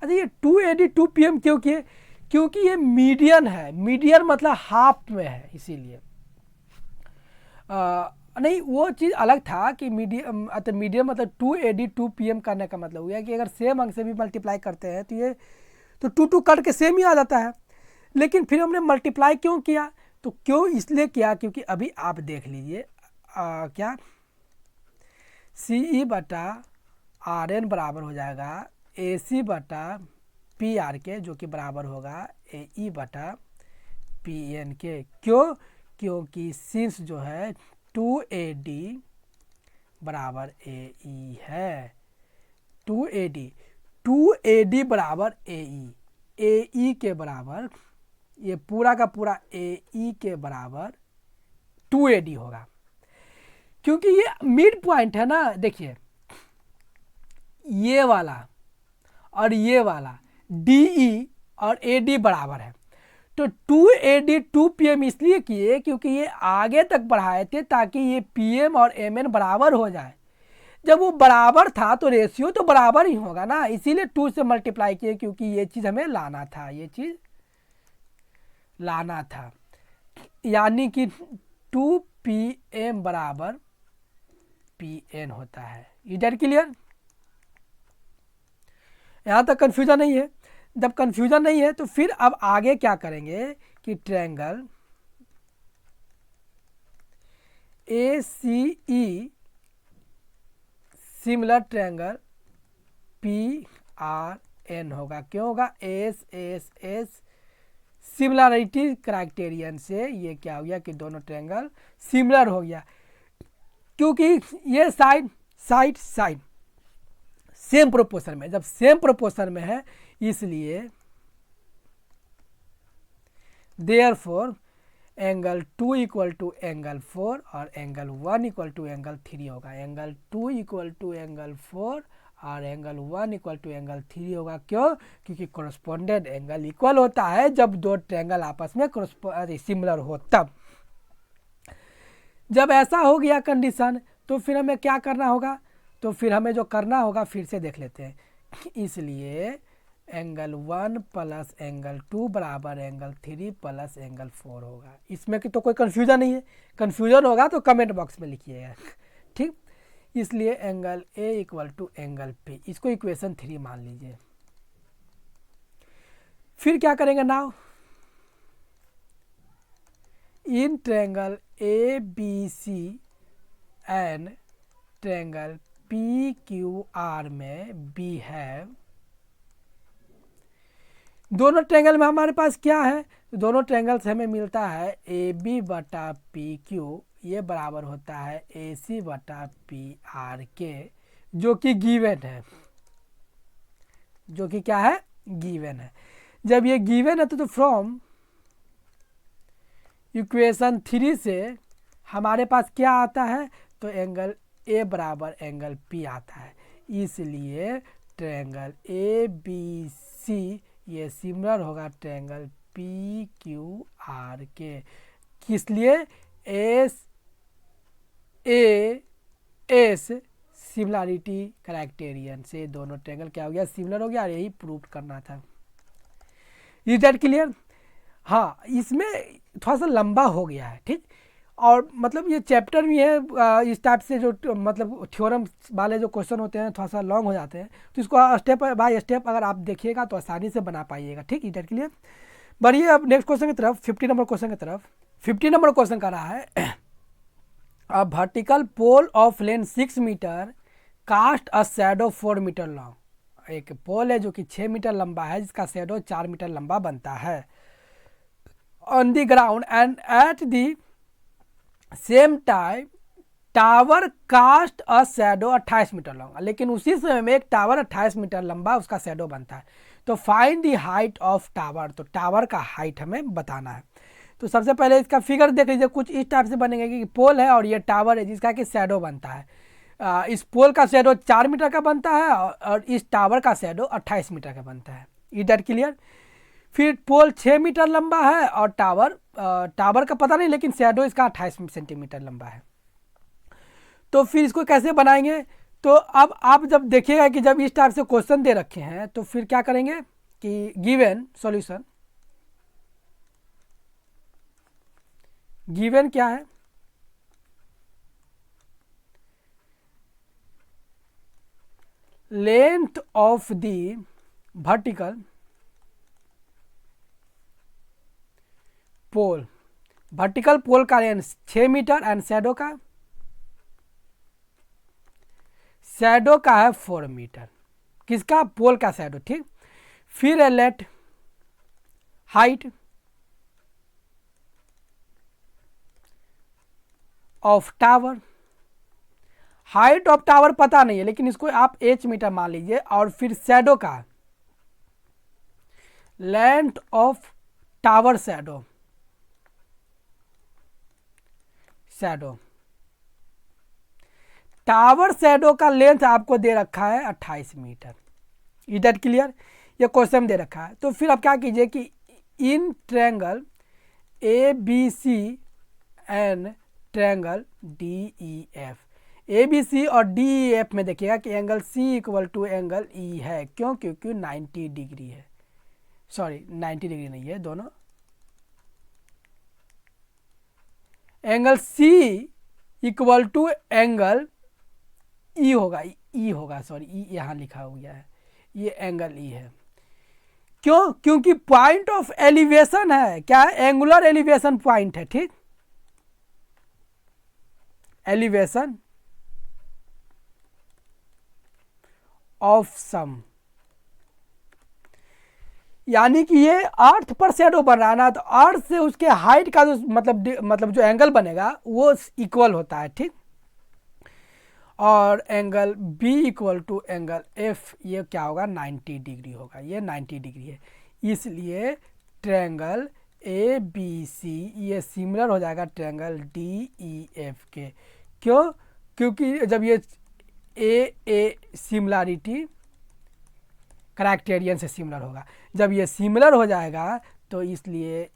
अच्छा, ये 2 ए डी 2 पी एम क्यों किए? क्योंकि ये मीडियन है। मीडियन मतलब हाफ में है, इसीलिए। नहीं, वो चीज़ अलग था कि मीडियम, मीडियम मतलब 2 ए डी 2 पी एम करने का मतलब हुआ कि अगर सेम अंक से भी मल्टीप्लाई करते हैं तो ये तो 2 कट के सेम ही आ जाता है। लेकिन फिर हमने मल्टीप्लाई क्यों किया? तो क्यों इसलिए किया क्योंकि अभी आप देख लीजिए क्या सी ई बटा आर एन बराबर हो जाएगा ए सी बटा पी आर के, जो कि बराबर होगा ए ई बटा पी एन के। क्यों? क्योंकि सिंस जो है 2 ए डी बराबर ए ई है। 2 ए डी बराबर ए ई के बराबर, ये पूरा का पूरा ए ई के बराबर 2 ए डी होगा, क्योंकि ये मिड पॉइंट है ना। देखिए, ये वाला और ये वाला डी ई और ए डी बराबर है, तो 2 ए डी 2 पी एम इसलिए किए क्योंकि ये आगे तक बढ़ाए थे ताकि ये पी एम और एम एन बराबर हो जाए। जब वो बराबर था तो रेशियो तो बराबर ही होगा ना, इसीलिए 2 से मल्टीप्लाई किए, क्योंकि ये चीज़ हमें लाना था, ये चीज़ लाना था। यानी कि 2 पी एम बराबर पी एन होता है। इधर क्लियर? यहाँ तक कन्फ्यूजन नहीं है। जब कन्फ्यूजन नहीं है तो फिर अब आगे क्या करेंगे कि triangle A C E similar triangle P R N होगा। क्यों होगा? S S S similarity criterion से ये क्या हो गया कि दोनों ट्रायंगल सिमिलर हो गया, क्योंकि ये side side side same proportion में, जब सेम प्रोपोर्शन में है इसलिए therefore angle 2 equal to angle 4 और एंगल 1 इक्वल टू एंगल 3 होगा। एंगल 2 इक्वल टू एंगल 4 और एंगल 1 इक्वल टू एंगल 3 होगा। क्यों? क्योंकि कोरस्पोंडेड एंगल इक्वल होता है जब दो ट्रायंगल आपस में सिमिलर हो तब। जब ऐसा हो गया कंडीशन तो फिर हमें क्या करना होगा, तो फिर हमें जो करना होगा फिर से देख लेते हैं। इसलिए एंगल 1 प्लस एंगल 2 बराबर एंगल 3 प्लस एंगल 4 होगा। इसमें कि तो कोई कन्फ्यूजन नहीं है, कन्फ्यूजन होगा तो कमेंट बॉक्स में लिखिएगा, ठीक। इसलिए angle A equal to angle P, इसको इक्वेशन 3 मान लीजिए। फिर क्या करेंगे नाउ, इन triangle A B C and triangle P Q R में बी है, दोनों ट्रायंगल में हमारे पास क्या है, दोनों ट्रायंगल से हमें मिलता है ए बी बटा पी क्यू, ये बराबर होता है ए सी बटा पी आर के, जो कि गिवन है, जो कि क्या है, गिवन है। जब ये गिवन है तो फ्रॉम इक्वेशन 3 से हमारे पास क्या आता है, तो एंगल ए बराबर एंगल पी आता है। इसलिए ट्रायंगल ए बी सी ये सिमिलर होगा ट्रायंगल पी क्यू आर के, किस लिए, S A S similarity criterion से दोनों ट्रायंगल क्या हो गया, सिमिलर हो गया, और यही प्रूव करना था। Is that clear? हाँ, इसमें थोड़ा सा लंबा हो गया है, ठीक। और मतलब ये चैप्टर भी है, इस टाइप से जो मतलब थ्योरम वाले जो क्वेश्चन होते हैं थोड़ा सा लॉन्ग हो जाते हैं, तो इसको स्टेप बाय स्टेप अगर आप देखिएगा तो आसानी से बना पाइएगा, ठीक। Is that clear? बढ़िए, अब नेक्स्ट क्वेश्चन की तरफ, 50 नंबर क्वेश्चन की तरफ। 50 नंबर क्वेश्चन का रहा है, a vertical pole of length 6 metre cast a shadow 4 metre long. एक पोल है जो कि 6 मीटर लंबा है, जिसका शैडो 4 मीटर लंबा बनता है on the ground, and at the same time tower cast a shadow 28 metre long. लेकिन उसी समय में एक टावर 28 मीटर लंबा उसका शैडो बनता है। तो find the height of tower, तो टावर का हाइट हमें बताना है। तो सबसे पहले इसका फिगर देख लीजिए, कुछ इस टाइप से बनेंगे कि पोल है और ये टावर है जिसका कि शैडो बनता है। इस पोल का शैडो 4 मीटर का बनता है और इस टावर का शैडो 28 मीटर का बनता है। Is that clear? फिर पोल 6 मीटर लंबा है और टावर का पता नहीं, लेकिन शैडो इसका 28 सेंटीमीटर लंबा है। तो फिर इसको कैसे बनाएंगे, तो अब आप जब देखिएगा कि जब इस टाइप से क्वेश्चन दे रखे हैं तो फिर क्या करेंगे कि गिवन सॉल्यूशन, गिवन क्या है, length of the vertical pole, vertical pole का लेंथ 6 मीटर एंड शैडो का है 4 मीटर, किसका, पोल का शैडो, ठीक। फिर है let height of tower, height of tower पता नहीं है लेकिन इसको आप h मीटर मान लीजिए, और फिर शैडो का length of tower shadow, tower shadow का लेंथ आपको दे रखा है 28 मीटर। Is that clear? ये क्वेश्चन दे रखा है। तो फिर आप क्या कीजिए कि इन triangle A B C and triangle D E F, A B C और डी ई एफ में देखिएगा कि angle C equal to angle E है। क्यों? क्योंकि 90 डिग्री है, सॉरी 90 डिग्री नहीं है, दोनों angle C equal to angle E होगा, ई होगा, सॉरी ई यहाँ लिखा हो गया है, ये एंगल ई है। क्यों? क्योंकि पॉइंट ऑफ एलिवेशन है, क्या है, एंगुलर एलिवेशन पॉइंट है, ठीक। एलिवेशन ऑफ सम, यानी कि ये अर्थ पर शेडो बन रहा है ना, तो अर्थ से उसके हाइट का जो मतलब जो एंगल बनेगा वो इक्वल होता है, ठीक। और angle B equal to angle F, ये क्या होगा, 90 डिग्री होगा, ये 90 डिग्री है। इसलिए ट्रायंगल ए बी सी ये सिमिलर हो जाएगा ट्रायंगल डी ई एफ के। क्यों? क्योंकि जब ये ए सिमिलरिटी क्राइटेरियन से सिमिलर होगा, जब ये सिमिलर हो जाएगा तो इसलिए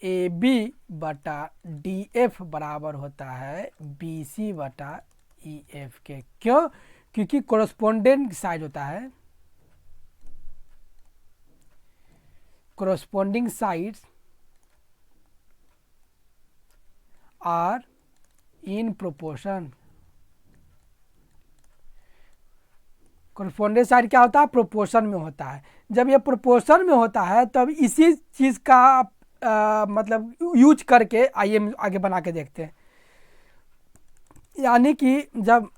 ए बी बटा डी एफ बराबर होता है बी सी बटा ई एफ के। क्यों? क्योंकि कोरस्पोंडेंट साइड होता है, corresponding sides are in proportion. Correspondent side क्या होता है, प्रोपोर्शन में होता है। जब ये प्रोपोर्शन में होता है तब इसी चीज़ का मतलब यूज करके आइए हम आगे बना के देखते हैं। यानी कि जब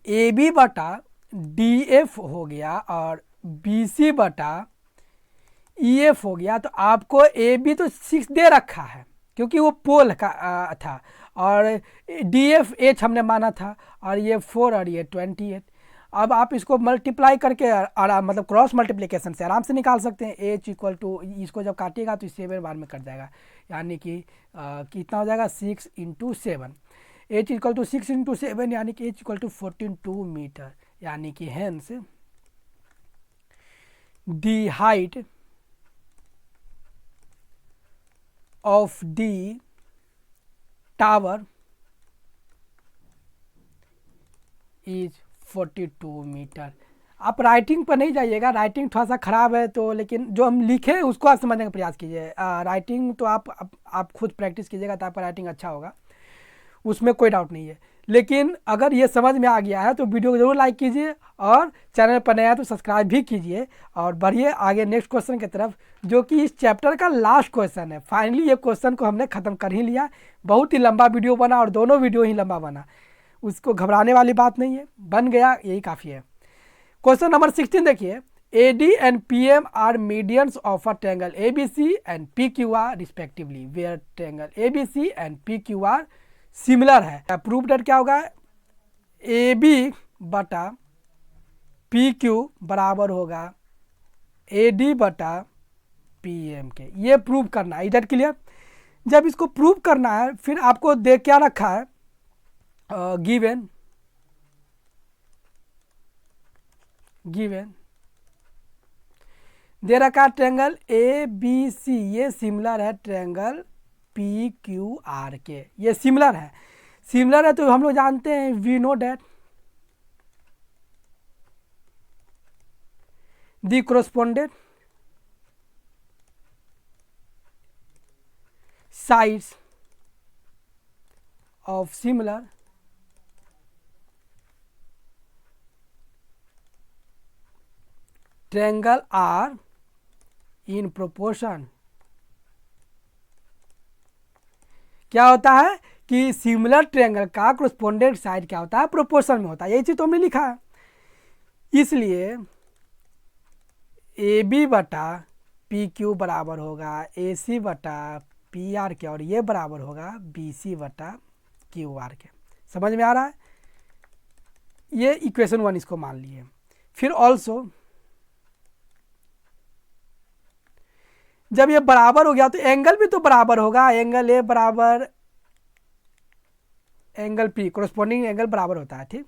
ए बी बटा डी एफ हो गया और बी सी बटा ई एफ हो गया, तो आपको ए बी तो 6 दे रखा है क्योंकि वो पोल का था, और डी एफ एच हमने माना था, और ये 4 और ये 28। अब आप इसको मल्टीप्लाई करके मतलब क्रॉस मल्टीप्लिकेशन से आराम से निकाल सकते हैं। एच इक्वल टू, इसको जब काटिएगा तो 7 बार में कट जाएगा, यानी कि कितना हो जाएगा, 6 into 7। H equal to 6 into 7 यानी कि एच इक्वल टू 42 मीटर, यानी कि hence the height of the tower is 42 metre. आप राइटिंग पर नहीं जाइएगा, राइटिंग थोड़ा सा ख़राब है तो, लेकिन जो हम लिखे उसको आप समझने का प्रयास कीजिए। राइटिंग तो आप खुद प्रैक्टिस कीजिएगा तो आपका राइटिंग अच्छा होगा, उसमें कोई डाउट नहीं है। लेकिन अगर ये समझ में आ गया है तो वीडियो को ज़रूर लाइक कीजिए, और चैनल पर नया है तो सब्सक्राइब भी कीजिए। और बढ़िए आगे नेक्स्ट क्वेश्चन की तरफ, जो कि इस चैप्टर का लास्ट क्वेश्चन है। फाइनली ये क्वेश्चन को हमने ख़त्म कर ही लिया। बहुत ही लंबा वीडियो बना और दोनों वीडियो ही लंबा बना, उसको घबराने वाली बात नहीं है, बन गया यही काफ़ी है। क्वेश्चन नंबर 16 देखिए, A D and P M are medians of a triangle A B C and P Q R respectively, where triangle A B C and P Q R similar है। प्रूफ डेट क्या होगा, A B बटा P Q बराबर होगा A D बटा P M के। ये prove करना है, इधर क्लियर। जब इसको प्रूव करना है फिर आपको देख क्या रखा है, गिवन दे रखा ट्रायंगल ए बी सी ये सिमिलर है ट्रायंगल पी क्यू आर के, ये सिमिलर है। सिमिलर है तो हम लोग जानते हैं, we know that the correspondent sides of similar triangle are in proportion। क्या होता है कि सिमिलर ट्रायंगल का कोरस्पोंडेंट साइड क्या होता है, प्रोपोर्शन में होता है। यही चीज तो हमने लिखा है। इसलिए ए बी बटा पी क्यू बराबर होगा ए सी बटा पी आर के, और ये बराबर होगा बी सी बटा क्यू आर के। समझ में आ रहा है? ये इक्वेशन 1 इसको मान लिए। फिर ऑल्सो जब ये बराबर हो गया तो एंगल भी तो बराबर होगा, एंगल ए बराबर एंगल पी, कोरस्पोंडिंग एंगल बराबर होता है, ठीक।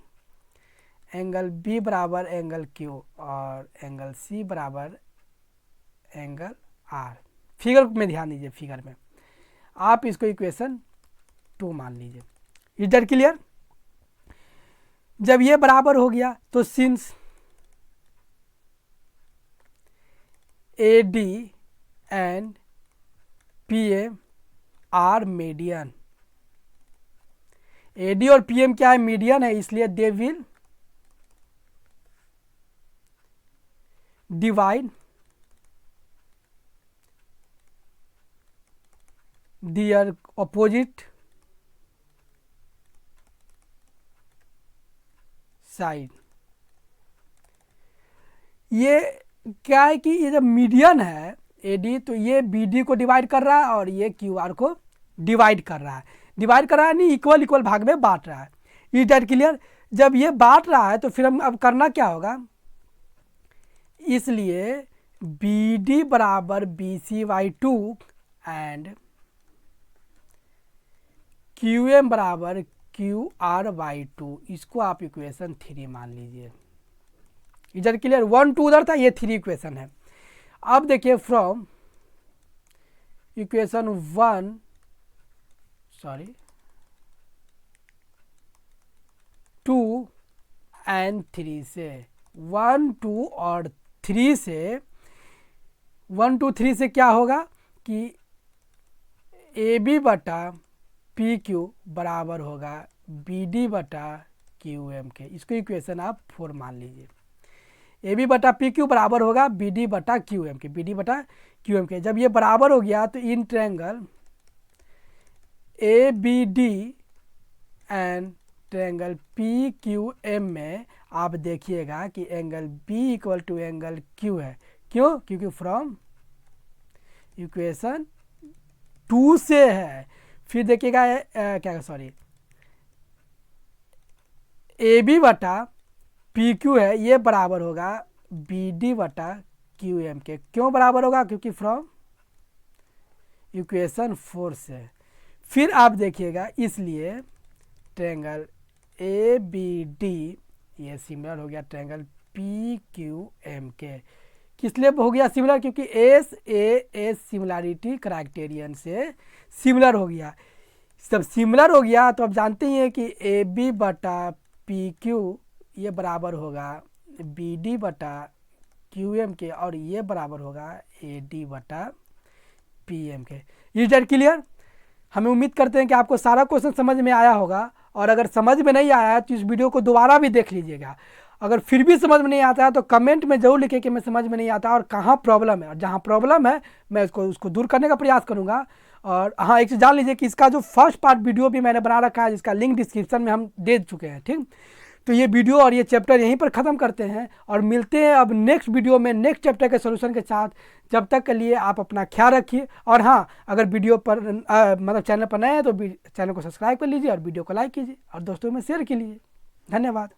एंगल बी बराबर एंगल क्यू और एंगल सी बराबर एंगल आर। फिगर में ध्यान दीजिए, फिगर में आप इसको इक्वेशन 2 मान लीजिए। इधर क्लियर। जब ये बराबर हो गया तो since A D and P M are median, A D और पी एम क्या है, मीडियन है, इसलिए they will divide their opposite side। ये क्या है कि ये जब मीडियन है AD, तो ये BD को डिवाइड कर रहा है और ये QR को डिवाइड कर रहा है। डिवाइड कर रहा है नहीं, इक्वल इक्वल भाग में बांट रहा है। Is that clear? जब ये बांट रहा है तो फिर हम अब करना क्या होगा, इसलिए BD बराबर BC/2 एंड QM बराबर QR/2, इसको आप इक्वेशन 3 मान लीजिए। इधर क्लियर? 1 2 उधर था, ये 3 इक्वेशन है। अब देखिए फ्रॉम इक्वेशन 2 एंड 3 से 1 2 और 3 से 1 2 3 से क्या होगा कि AB बटा PQ बराबर होगा BD बटा QM के। इसको इक्वेशन आप 4 मान लीजिए। AB बटा PQ बराबर होगा BD बटा QM के, BD बटा QM के। जब ये बराबर हो गया तो इन triangle ABD and triangle PQM में आप देखिएगा कि angle B equal to angle Q है। क्यों? क्योंकि फ्रॉम इक्वेशन 2 से है। फिर देखिएगा AB बटा PQ है, ये बराबर होगा BD बटा QM के। क्यों बराबर होगा? क्योंकि फ्रॉम इक्वेशन 4 से। फिर आप देखिएगा, इसलिए ट्रायंगल ABD ये सिमिलर हो गया ट्रायंगल PQM के। किस लिए हो गया सिमिलर? क्योंकि SAS सिमिलरिटी क्राइटेरियन से सिमिलर हो गया। सब सिमिलर हो गया तो आप जानते ही हैं कि AB बटा PQ ये बराबर होगा BD बटा QM के, और ये बराबर होगा AD बटा PM के। Is that clear? हमें उम्मीद करते हैं कि आपको सारा क्वेश्चन समझ में आया होगा, और अगर समझ में नहीं आया है तो इस वीडियो को दोबारा भी देख लीजिएगा। अगर फिर भी समझ में नहीं आता है तो कमेंट में ज़रूर लिखें कि मैं समझ में नहीं आता और कहाँ प्रॉब्लम है, और जहाँ प्रॉब्लम है मैं उसको दूर करने का प्रयास करूँगा। और हाँ, एक चीज़ जान लीजिए कि इसका जो फर्स्ट पार्ट वीडियो भी मैंने बना रखा है, जिसका लिंक डिस्क्रिप्शन में हम दे चुके हैं। ठीक, तो ये वीडियो और ये चैप्टर यहीं पर ख़त्म करते हैं और मिलते हैं अब नेक्स्ट वीडियो में नेक्स्ट चैप्टर के सॉल्यूशन के साथ। जब तक के लिए आप अपना ख्याल रखिए, और हाँ, अगर वीडियो पर मतलब चैनल पर नए हैं तो चैनल को सब्सक्राइब कर लीजिए और वीडियो को लाइक कीजिए और दोस्तों में शेयर कीजिए। धन्यवाद।